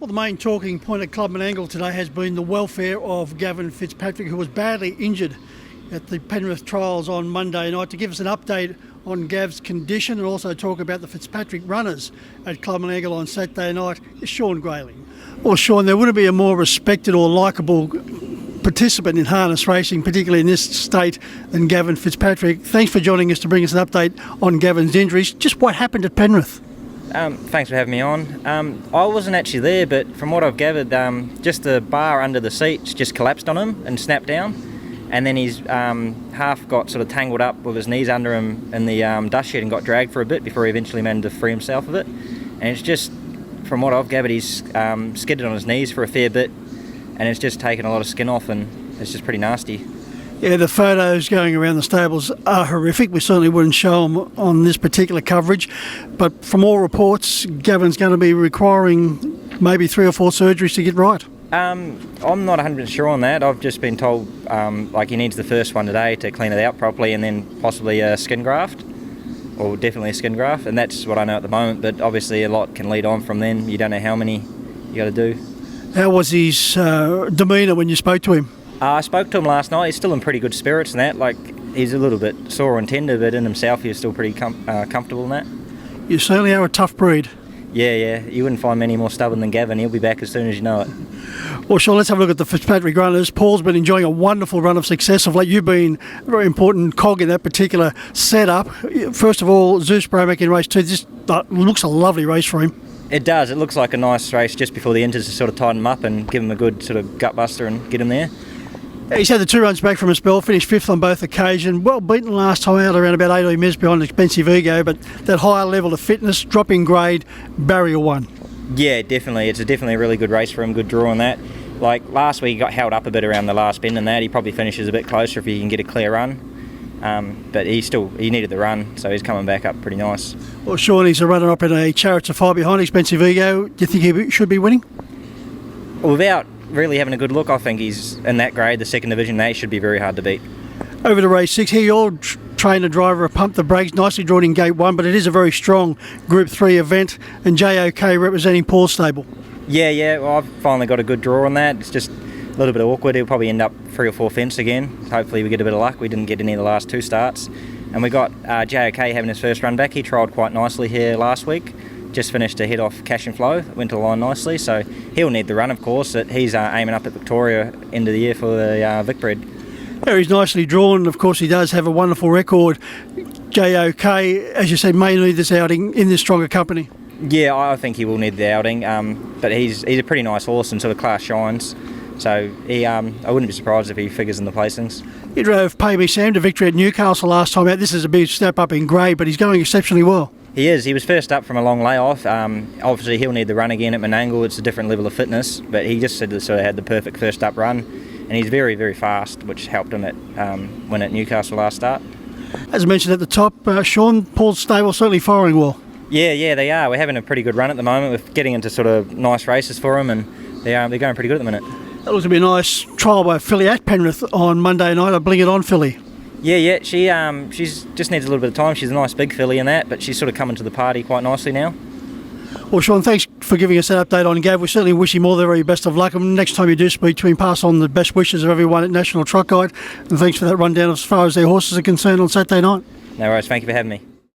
Well, the main talking point at Club Menangle today has been the welfare of Gavin Fitzpatrick, who was badly injured at the Penrith trials on Monday night. To give us an update on Gav's condition and also talk about the Fitzpatrick runners at Club Menangle on Saturday night is Sean Grayling. Well, Sean, there wouldn't be a more respected or likeable participant in harness racing, particularly in this state, than Gavin Fitzpatrick. Thanks for joining us to bring us an update on Gavin's injuries. Just what happened at Penrith? Thanks for having me on. I wasn't actually there, but from what I've gathered, just the bar under the seats just collapsed on him and snapped down, and then his half got sort of tangled up with his knees under him in the dust shed and got dragged for a bit before he eventually managed to free himself of it. And it's just, from what I've gathered, he's skidded on his knees for a fair bit, and it's just taken a lot of skin off, and it's just pretty nasty. Yeah, the photos going around the stables are horrific. We certainly wouldn't show them on this particular coverage. But from all reports, Gavin's going to be requiring maybe 3 or 4 surgeries to get right. I'm not 100% sure on that. I've just been told he needs the first one today to clean it out properly, and then possibly a skin graft, or definitely a skin graft. And that's what I know at the moment. But obviously a lot can lead on from then. You don't know how many you got to do. How was his demeanour when you spoke to him? I spoke to him last night. He's still in pretty good spirits and that. He's a little bit sore and tender, but in himself he's still pretty comfortable in that. You certainly are a tough breed. Yeah. You wouldn't find many more stubborn than Gavin. He'll be back as soon as you know it. Well, Sean, let's have a look at the Fitzpatrick runners. Paul's been enjoying a wonderful run of success of late. You've been a very important cog in that particular setup. First of all, Zeus Bromack in race 2. This looks a lovely race for him. It does. It looks like a nice race just before the inters to sort of tighten him up and give him a good sort of gut buster and get him there. He's had the 2 runs back from a spell, finished 5th on both occasions. Well beaten last time out, around about 18 metres behind Expensive Ego, but that higher level of fitness, dropping grade, barrier 1. Yeah, definitely. It's definitely a really good race for him, good draw on that. Like last week he got held up a bit around the last bend and that. He probably finishes a bit closer if he can get a clear run. But he needed the run, so he's coming back up pretty nice. Well, Sean, he's a runner-up in a Chariots of Fire behind Expensive Ego. Do you think he should be winning? Well, without really having a good look, I think he's in that grade, the second division. They should be very hard to beat. Over to race 6 here, your trainer driver pumped the brakes, nicely drawn in gate 1, but it is a very strong Group 3 event, and JOK representing Paul's stable. Yeah, well, I've finally got a good draw on that. It's just a little bit awkward. He'll probably end up 3 or 4 fence again. Hopefully we get a bit of luck. We didn't get any of the last 2 starts. And we got JOK having his first run back. He trialled quite nicely here last week. Just finished a head off Cash and Flow, went to the line nicely, so he'll need the run, of course. He's aiming up at Victoria end of the year for the Vic Bred. Yeah, he's nicely drawn. Of course, he does have a wonderful record. JOK, as you said, may need this outing in this stronger company. Yeah, I think he will need the outing, but he's a pretty nice horse and sort of class shines. So I wouldn't be surprised if he figures in the placings. He drove Pay Me Sam to victory at Newcastle last time out. This is a big step up in grade, but he's going exceptionally well. He is. He was first up from a long layoff. Obviously, he'll need the run again at Menangle. It's a different level of fitness, but he just sort of had the perfect first up run, and he's very, very fast, which helped him at when at Newcastle last start. As mentioned at the top, Sean, Paul's stable certainly firing well. Yeah, they are. We're having a pretty good run at the moment. We're getting into sort of nice races for him, and they're going pretty good at the minute. That looks to be a nice trial by a filly at Penrith on Monday night. A Bling It On filly. Yeah, she's just needs a little bit of time. She's a nice big filly in that, but she's sort of coming to the party quite nicely now. Well, Sean, thanks for giving us that update on Gav. We certainly wish him all the very best of luck. And next time you do speak to him, pass on the best wishes of everyone at National Truck Guide. And thanks for that rundown as far as their horses are concerned on Saturday night. No worries. Thank you for having me.